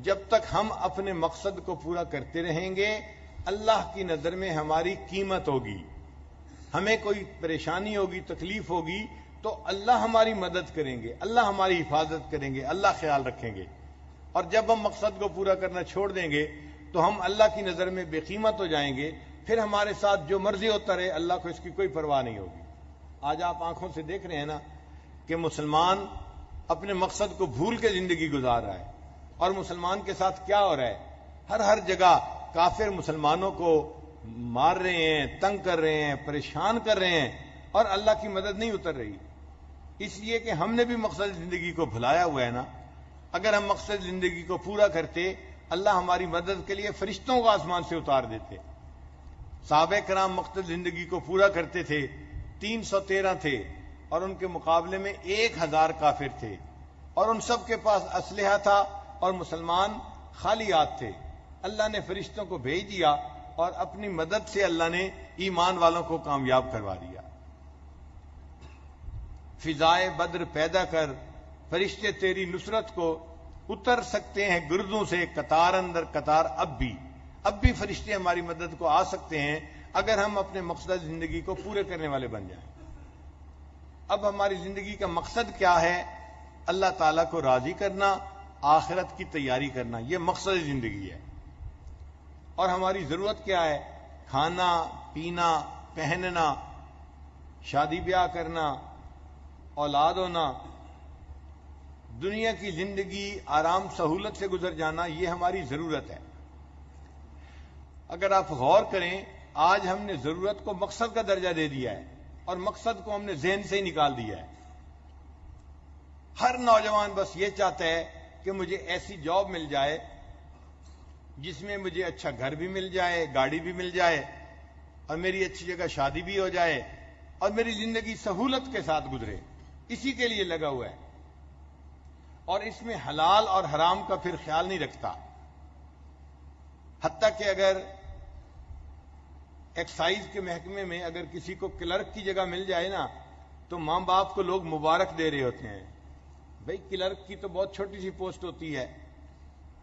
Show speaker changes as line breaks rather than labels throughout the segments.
جب تک ہم اپنے مقصد کو پورا کرتے رہیں گے اللہ کی نظر میں ہماری قیمت ہوگی. ہمیں کوئی پریشانی ہوگی، تکلیف ہوگی تو اللہ ہماری مدد کریں گے، اللہ ہماری حفاظت کریں گے، اللہ خیال رکھیں گے. اور جب ہم مقصد کو پورا کرنا چھوڑ دیں گے تو ہم اللہ کی نظر میں بے قیمت ہو جائیں گے. پھر ہمارے ساتھ جو مرضی ہوتا رہے اللہ کو اس کی کوئی پرواہ نہیں ہوگی. آج آپ آنکھوں سے دیکھ رہے ہیں نا کہ مسلمان اپنے مقصد کو بھول کے زندگی گزار رہا ہے. اور مسلمان کے ساتھ کیا ہو رہا ہے؟ ہر جگہ کافر مسلمانوں کو مار رہے ہیں، تنگ کر رہے ہیں، پریشان کر رہے ہیں، اور اللہ کی مدد نہیں اتر رہی. اس لیے کہ ہم نے بھی مقصد زندگی کو بھلایا ہوا ہے نا. اگر ہم مقصد زندگی کو پورا کرتے اللہ ہماری مدد کے لیے فرشتوں کو آسمان سے اتار دیتے. صحابہ کرام مقصد زندگی کو پورا کرتے تھے، 313 تھے، اور ان کے مقابلے میں 1000 کافر تھے، اور ان سب کے پاس اسلحہ تھا اور مسلمان خالی ہاتھ تھے. اللہ نے فرشتوں کو بھیج دیا اور اپنی مدد سے اللہ نے ایمان والوں کو کامیاب کروا دیا. فضائے بدر پیدا کر، فرشتے تیری نصرت کو اتر سکتے ہیں گردوں سے قطار اندر قطار. اب بھی فرشتے ہماری مدد کو آ سکتے ہیں اگر ہم اپنے مقصد زندگی کو پورے کرنے والے بن جائیں. اب ہماری زندگی کا مقصد کیا ہے؟ اللہ تعالیٰ کو راضی کرنا، آخرت کی تیاری کرنا، یہ مقصد زندگی ہے. اور ہماری ضرورت کیا ہے؟ کھانا، پینا، پہننا، شادی بیاہ کرنا، اولاد ہونا، دنیا کی زندگی آرام سہولت سے گزر جانا، یہ ہماری ضرورت ہے. اگر آپ غور کریں، آج ہم نے ضرورت کو مقصد کا درجہ دے دیا ہے اور مقصد کو ہم نے ذہن سے ہی نکال دیا ہے. ہر نوجوان بس یہ چاہتا ہے کہ مجھے ایسی جاب مل جائے جس میں مجھے اچھا گھر بھی مل جائے، گاڑی بھی مل جائے، اور میری اچھی جگہ شادی بھی ہو جائے، اور میری زندگی سہولت کے ساتھ گزرے. اسی کے لیے لگا ہوا ہے، اور اس میں حلال اور حرام کا پھر خیال نہیں رکھتا. حتیٰ کہ اگر ایکسائز کے محکمے میں اگر کسی کو کلرک کی جگہ مل جائے نا تو ماں باپ کو لوگ مبارک دے رہے ہوتے ہیں. بھئی کلرک کی تو بہت چھوٹی سی پوسٹ ہوتی ہے،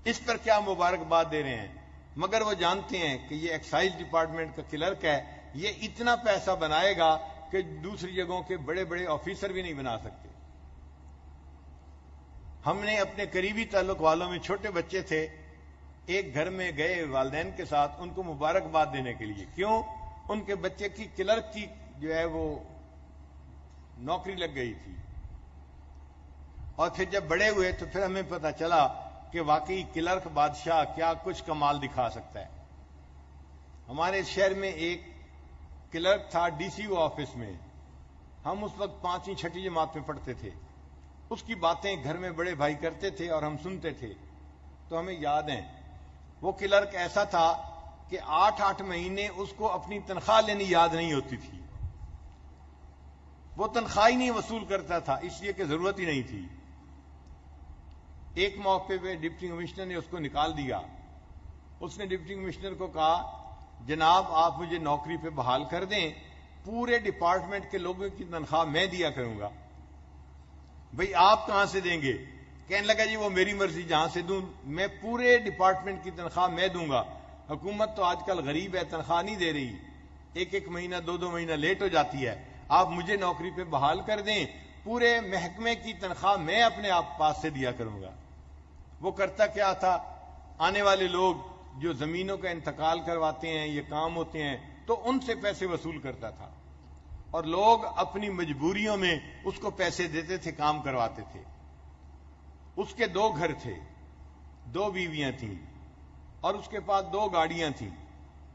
اس پر کیا مبارکباد دے رہے ہیں؟ مگر وہ جانتے ہیں کہ یہ ایکسائز ڈپارٹمنٹ کا کلرک ہے، یہ اتنا پیسہ بنائے گا کہ دوسری جگہوں کے بڑے بڑے آفیسر بھی نہیں بنا سکتے. ہم نے اپنے قریبی تعلق والوں میں چھوٹے بچے تھے، ایک گھر میں گئے والدین کے ساتھ ان کو مبارکباد دینے کے لیے. کیوں؟ ان کے بچے کی کلرک کی جو ہے وہ نوکری لگ گئی تھی. اور پھر جب بڑے ہوئے تو پھر ہمیں پتہ چلا کہ واقعی کلرک بادشاہ کیا کچھ کمال دکھا سکتا ہے. ہمارے شہر میں ایک کلرک تھا ڈی سی او آفس میں. ہم اس وقت 5ویں 6ٹھی جماعت میں پڑھتے تھے. اس کی باتیں گھر میں بڑے بھائی کرتے تھے اور ہم سنتے تھے تو ہمیں یاد ہیں. وہ کلرک ایسا تھا کہ 8 مہینے اس کو اپنی تنخواہ لینی یاد نہیں ہوتی تھی. وہ تنخواہ ہی نہیں وصول کرتا تھا اس لیے کہ ضرورت ہی نہیں تھی. ایک موقع پہ ڈپٹی کمشنر نے اس کو نکال دیا. اس نے ڈپٹی کمشنر کو کہا جناب آپ مجھے نوکری پہ بحال کر دیں، پورے ڈپارٹمنٹ کے لوگوں کی تنخواہ میں دیا کروں گا. بھئی آپ کہاں سے دیں گے؟ کہنے لگا جی وہ میری مرضی، جہاں سے دوں، میں پورے ڈپارٹمنٹ کی تنخواہ میں دوں گا. حکومت تو آج کل غریب ہے، تنخواہ نہیں دے رہی، 1 مہینہ 2 مہینہ لیٹ ہو جاتی ہے. آپ مجھے نوکری پہ بحال کر دیں، پورے محکمے کی تنخواہ میں اپنے آپ پاس سے دیا کروں گا. وہ کرتا کیا تھا؟ آنے والے لوگ جو زمینوں کا انتقال کرواتے ہیں، یہ کام ہوتے ہیں، تو ان سے پیسے وصول کرتا تھا، اور لوگ اپنی مجبوریوں میں اس کو پیسے دیتے تھے، کام کرواتے تھے. اس کے 2 گھر تھے، 2 بیویاں تھیں، اور اس کے پاس 2 گاڑیاں تھیں،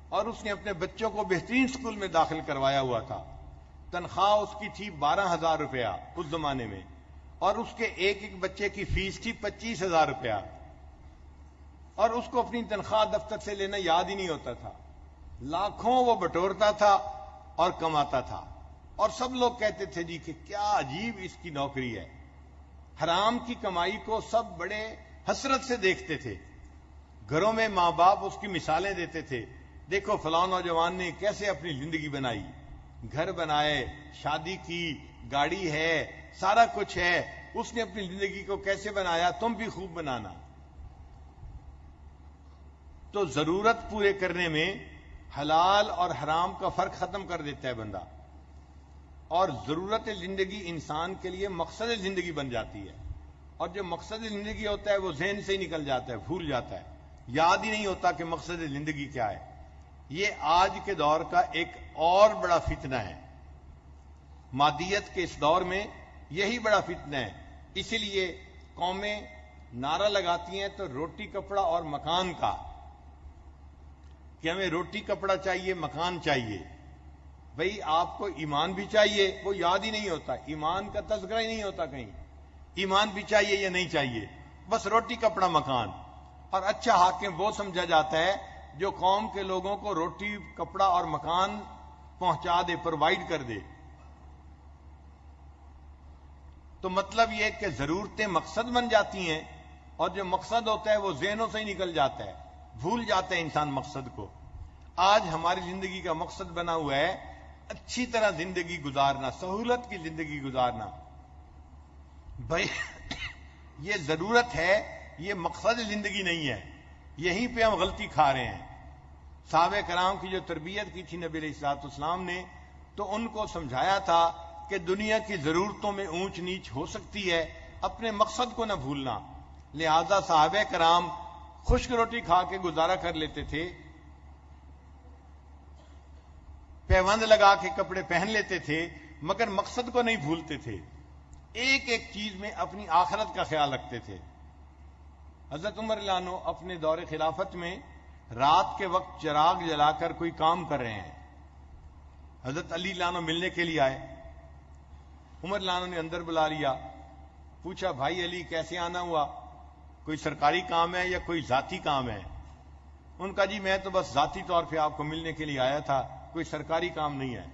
اور اس نے اپنے بچوں کو بہترین سکول میں داخل کروایا ہوا تھا. تنخواہ اس کی تھی 12,000 روپیہ اس زمانے میں، اور اس کے ایک بچے کی فیس تھی 25,000 روپیہ. اور اس کو اپنی تنخواہ دفتر سے لینا یاد ہی نہیں ہوتا تھا. لاکھوں وہ بٹورتا تھا اور کماتا تھا، اور سب لوگ کہتے تھے جی کہ کیا عجیب اس کی نوکری ہے. حرام کی کمائی کو سب بڑے حسرت سے دیکھتے تھے. گھروں میں ماں باپ اس کی مثالیں دیتے تھے، دیکھو فلاں نوجوان نے کیسے اپنی زندگی بنائی، گھر بنائے، شادی کی، گاڑی ہے، سارا کچھ ہے، اس نے اپنی زندگی کو کیسے بنایا، تم بھی خوب بنانا. تو ضرورت پورے کرنے میں حلال اور حرام کا فرق ختم کر دیتا ہے بندہ، اور ضرورت زندگی انسان کے لیے مقصد زندگی بن جاتی ہے، اور جو مقصد زندگی ہوتا ہے وہ ذہن سے ہی نکل جاتا ہے، بھول جاتا ہے، یاد ہی نہیں ہوتا کہ مقصد زندگی کیا ہے۔ یہ آج کے دور کا ایک اور بڑا فتنہ ہے، مادیت کے اس دور میں یہی بڑا فتنہ ہے۔ اسی لیے قومیں نعرہ لگاتی ہیں تو روٹی کپڑا اور مکان کا، کہ ہمیں روٹی کپڑا چاہیے، مکان چاہیے۔ بھئی آپ کو ایمان بھی چاہیے، وہ یاد ہی نہیں ہوتا، ایمان کا تذکرہ ہی نہیں ہوتا کہیں، ایمان بھی چاہیے یا نہیں چاہیے، بس روٹی کپڑا مکان۔ اور اچھا حاکم وہ سمجھا جاتا ہے جو قوم کے لوگوں کو روٹی کپڑا اور مکان پہنچا دے، پرووائڈ کر دے۔ تو مطلب یہ کہ ضرورتیں مقصد بن جاتی ہیں، اور جو مقصد ہوتا ہے وہ ذہنوں سے ہی نکل جاتا ہے، بھول جاتا ہے انسان مقصد کو۔ آج ہماری زندگی کا مقصد بنا ہوا ہے اچھی طرح زندگی گزارنا، سہولت کی زندگی گزارنا۔ بھائی یہ ضرورت ہے، یہ مقصد زندگی نہیں ہے، یہیں پہ ہم غلطی کھا رہے ہیں۔ صحابہ کرام کی جو تربیت کی تھی نبی علیہ الصلوۃ والسلام نے، تو ان کو سمجھایا تھا کہ دنیا کی ضرورتوں میں اونچ نیچ ہو سکتی ہے، اپنے مقصد کو نہ بھولنا۔ لہذا صحابہ کرام خشک روٹی کھا کے گزارا کر لیتے تھے، پیوند لگا کے کپڑے پہن لیتے تھے، مگر مقصد کو نہیں بھولتے تھے، ایک ایک چیز میں اپنی آخرت کا خیال رکھتے تھے۔ حضرت عمر رضی اللہ عنہ اپنے دور خلافت میں رات کے وقت چراغ جلا کر کوئی کام کر رہے ہیں، حضرت علی رضی اللہ عنہ ملنے کے لیے آئے، عمر رضی اللہ عنہ نے اندر بلا لیا، پوچھا بھائی علی کیسے آنا ہوا، کوئی سرکاری کام ہے یا کوئی ذاتی کام ہے؟ ان کا جی میں تو بس ذاتی طور پہ آپ کو ملنے کے لیے آیا تھا، کوئی سرکاری کام نہیں ہے۔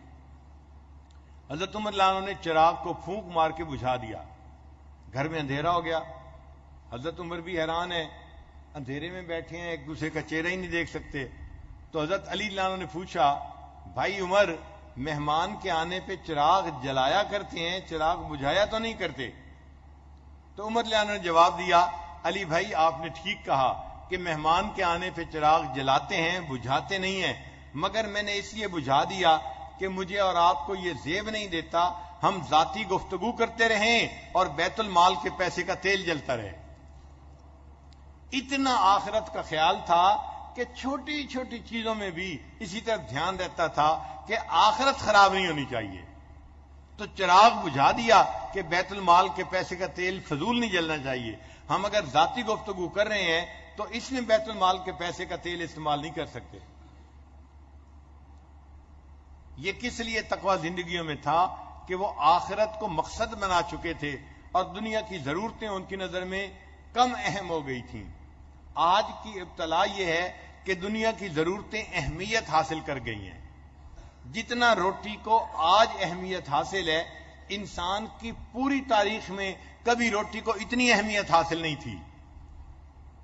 حضرت عمر رضی اللہ عنہ نے چراغ کو پھونک مار کے بجھا دیا، گھر میں اندھیرا ہو گیا۔ حضرت عمر بھی حیران ہے، اندھیرے میں بیٹھے ہیں، ایک دوسرے کا چہرہ ہی نہیں دیکھ سکتے۔ تو حضرت علی رضی اللہ عنہ نے پوچھا بھائی عمر، مہمان کے آنے پہ چراغ جلایا کرتے ہیں، چراغ بجھایا تو نہیں کرتے؟ تو عمر رضی اللہ عنہ نے جواب دیا علی بھائی آپ نے ٹھیک کہا کہ مہمان کے آنے پہ چراغ جلاتے ہیں، بجھاتے نہیں ہیں، مگر میں نے اس لیے بجھا دیا کہ مجھے اور آپ کو یہ زیب نہیں دیتا ہم ذاتی گفتگو کرتے رہیں اور بیت المال کے پیسے کا تیل جلتا رہے۔ اتنا آخرت کا خیال تھا کہ چھوٹی چھوٹی چیزوں میں بھی اسی طرح دھیان رہتا تھا کہ آخرت خراب نہیں ہونی چاہیے۔ تو چراغ بجھا دیا کہ بیت المال کے پیسے کا تیل فضول نہیں جلنا چاہیے، ہم اگر ذاتی گفتگو کر رہے ہیں تو اس میں بیت المال کے پیسے کا تیل استعمال نہیں کر سکتے۔ یہ کس لیے تقوی زندگیوں میں تھا کہ وہ آخرت کو مقصد بنا چکے تھے اور دنیا کی ضرورتیں ان کی نظر میں کم اہم ہو گئی تھیں۔ آج کی ابتلا یہ ہے کہ دنیا کی ضرورتیں اہمیت حاصل کر گئی ہیں۔ جتنا روٹی کو آج اہمیت حاصل ہے، انسان کی پوری تاریخ میں کبھی روٹی کو اتنی اہمیت حاصل نہیں تھی،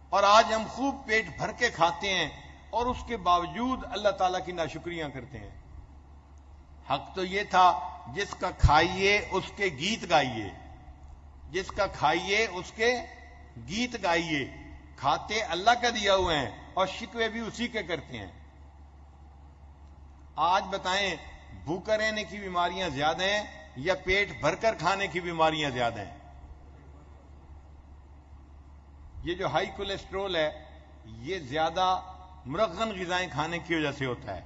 اور آج ہم خوب پیٹ بھر کے کھاتے ہیں اور اس کے باوجود اللہ تعالیٰ کی ناشکریاں کرتے ہیں۔ حق تو یہ تھا جس کا کھائیے اس کے گیت گائیے، جس کا کھائیے اس کے گیت گائیے۔ کھاتے اللہ کا دیا ہوئے ہیں اور شکوے بھی اسی کے کرتے ہیں۔ آج بتائیں بھوکا رہنے کی بیماریاں زیادہ ہیں یا پیٹ بھر کر کھانے کی بیماریاں زیادہ ہیں؟ یہ جو ہائی کولیسٹرول ہے یہ زیادہ مرغن غذائیں کھانے کی وجہ سے ہوتا ہے،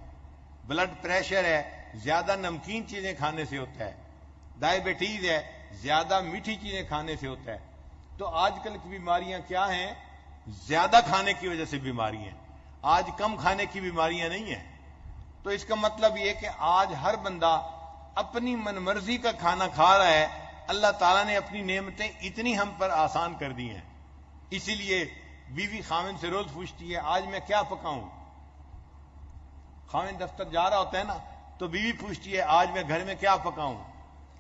بلڈ پریشر ہے زیادہ نمکین چیزیں کھانے سے ہوتا ہے، ڈائبٹیز ہے زیادہ میٹھی چیزیں کھانے سے ہوتا ہے۔ تو آج کل کی بیماریاں کیا ہیں؟ زیادہ کھانے کی وجہ سے بیماری ہیں، آج کم کھانے کی بیماریاں نہیں ہیں۔ تو اس کا مطلب یہ کہ آج ہر بندہ اپنی من مرضی کا کھانا کھا رہا ہے۔ اللہ تعالیٰ نے اپنی نعمتیں اتنی ہم پر آسان کر دی ہیں، اسی لیے بیوی خاوند سے روز پوچھتی ہے آج میں کیا پکاؤں۔ خاوند دفتر جا رہا ہوتا ہے نا تو بیوی پوچھتی ہے آج میں گھر میں کیا پکاؤں۔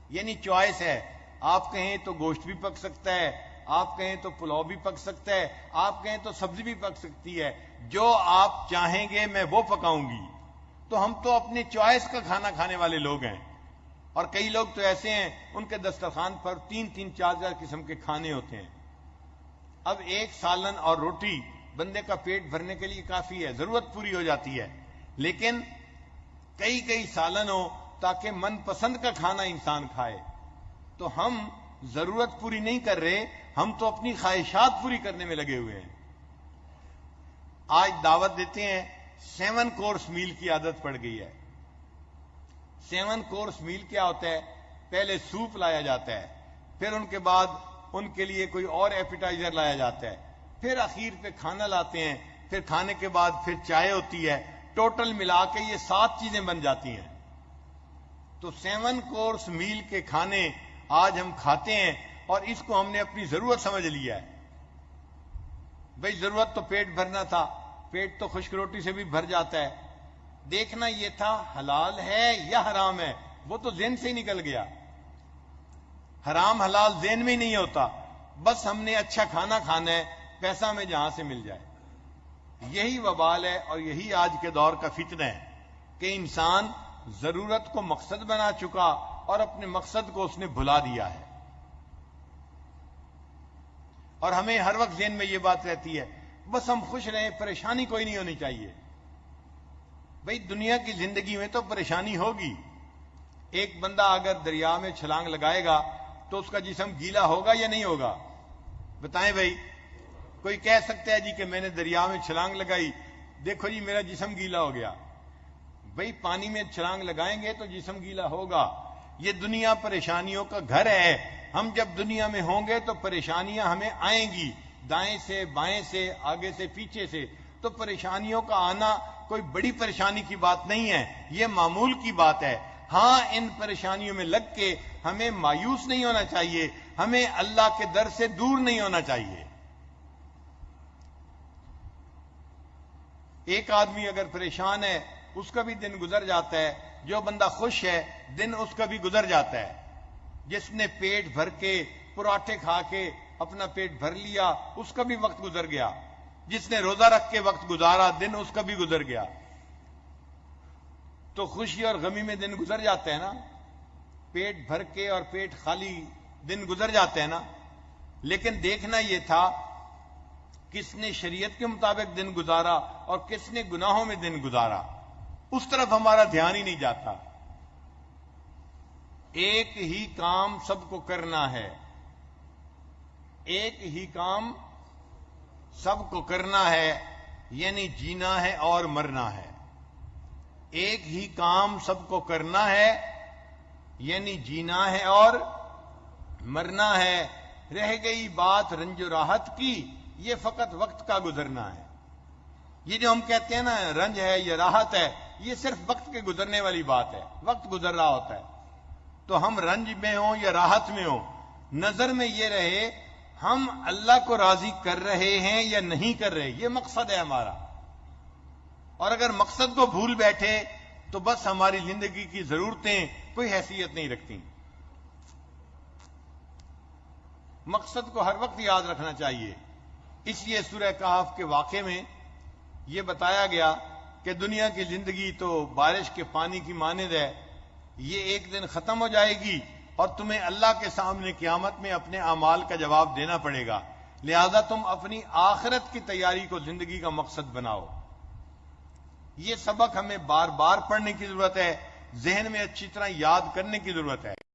یعنی چوائس ہے، آپ کہیں تو گوشت بھی پک سکتا ہے، آپ کہیں تو پلاؤ بھی پک سکتا ہے، آپ کہیں تو سبزی بھی پک سکتی ہے، جو آپ چاہیں گے میں وہ پکاؤں گی۔ تو ہم تو اپنی چوائس کا کھانا کھانے والے لوگ ہیں، اور کئی لوگ تو ایسے ہیں ان کے دسترخوان پر 3-4 قسم کے کھانے ہوتے ہیں۔ اب ایک سالن اور روٹی بندے کا پیٹ بھرنے کے لیے کافی ہے، ضرورت پوری ہو جاتی ہے، لیکن کئی سالن ہو تاکہ من پسند کا کھانا انسان کھائے. تو ہم ضرورت پوری نہیں کر رہے، ہم تو اپنی خواہشات پوری کرنے میں لگے ہوئے ہیں. آج دعوت دیتے ہیں، 7 کورس میل کی عادت پڑ گئی ہے. 7 کورس میل کیا ہوتا ہے؟ پہلے سوپ لایا جاتا ہے، پھر ان کے بعد ان کے لیے کوئی اور ایپیٹائزر لایا جاتا ہے، پھر اخیر پہ کھانا لاتے ہیں، پھر کھانے کے بعد پھر چائے ہوتی ہے. ٹوٹل ملا کے یہ 7 چیزیں بن جاتی ہیں. تو 7 کورس میل کے کھانے آج ہم کھاتے ہیں اور اس کو ہم نے اپنی ضرورت سمجھ لیا ہے. بھئی ضرورت تو پیٹ بھرنا تھا، پیٹ تو خشک روٹی سے بھی بھر جاتا ہے. دیکھنا یہ تھا حلال ہے یا حرام ہے، وہ تو ذہن سے ہی نکل گیا. حرام حلال ذہن میں ہی نہیں ہوتا، بس ہم نے اچھا کھانا کھانا ہے، پیسہ ہمیں جہاں سے مل جائے. یہی وبال ہے اور یہی آج کے دور کا فتنہ ہے کہ انسان ضرورت کو مقصد بنا چکا اور اپنے مقصد کو اس نے بھلا دیا ہے. اور ہمیں ہر وقت ذہن میں یہ بات رہتی ہے بس ہم خوش رہیں، پریشانی کوئی نہیں ہونی چاہیے. بھئی دنیا کی زندگی میں تو پریشانی ہوگی. ایک بندہ اگر دریا میں چھلانگ لگائے گا تو اس کا جسم گیلا ہوگا یا نہیں ہوگا؟ بتائیں بھئی. کوئی کہہ سکتا ہے جی کہ میں نے دریا میں چھلانگ لگائی، دیکھو جی میرا جسم گیلا ہو گیا. بھئی پانی میں چھلانگ لگائیں گے تو جسم گیلا ہوگا. یہ دنیا پریشانیوں کا گھر ہے. ہم جب دنیا میں ہوں گے تو پریشانیاں ہمیں آئیں گی، دائیں سے بائیں سے، آگے سے پیچھے سے. تو پریشانیوں کا آنا کوئی بڑی پریشانی کی بات نہیں ہے، یہ معمول کی بات ہے. ہاں ان پریشانیوں میں لگ کے ہمیں مایوس نہیں ہونا چاہیے، ہمیں اللہ کے در سے دور نہیں ہونا چاہیے. ایک آدمی اگر پریشان ہے اس کا بھی دن گزر جاتا ہے، جو بندہ خوش ہے دن اس کا بھی گزر جاتا ہے. جس نے پیٹ بھر کے پراٹھے کھا کے اپنا پیٹ بھر لیا اس کا بھی وقت گزر گیا. جس نے روزہ رکھ کے وقت گزارا دن اس کا بھی گزر گیا. تو خوشی اور غمی میں دن گزر جاتے ہیں نا، پیٹ بھر کے اور پیٹ خالی دن گزر جاتے ہیں نا. لیکن دیکھنا یہ تھا کس نے شریعت کے مطابق دن گزارا اور کس نے گناہوں میں دن گزارا، اس طرف ہمارا دھیان ہی نہیں جاتا. ایک ہی کام سب کو کرنا ہے، ایک ہی کام سب کو کرنا ہے، یعنی جینا ہے اور مرنا ہے. ایک ہی کام سب کو کرنا ہے یعنی جینا ہے اور مرنا ہے. رہ گئی بات رنج و راحت کی، یہ فقط وقت کا گزرنا ہے. یہ جو ہم کہتے ہیں نا رنج ہے یا راحت ہے، یہ صرف وقت کے گزرنے والی بات ہے. وقت گزر رہا ہوتا ہے تو ہم رنج میں ہوں یا راحت میں ہوں، نظر میں یہ رہے ہم اللہ کو راضی کر رہے ہیں یا نہیں کر رہے، یہ مقصد ہے ہمارا. اور اگر مقصد کو بھول بیٹھے تو بس ہماری زندگی کی ضرورتیں کوئی حیثیت نہیں رکھتی. مقصد کو ہر وقت یاد رکھنا چاہیے. اس لیے سورہ کہف کے واقعے میں یہ بتایا گیا کہ دنیا کی زندگی تو بارش کے پانی کی مانند ہے، یہ ایک دن ختم ہو جائے گی اور تمہیں اللہ کے سامنے قیامت میں اپنے اعمال کا جواب دینا پڑے گا. لہذا تم اپنی آخرت کی تیاری کو زندگی کا مقصد بناؤ. یہ سبق ہمیں بار بار پڑھنے کی ضرورت ہے، ذہن میں اچھی طرح یاد کرنے کی ضرورت ہے.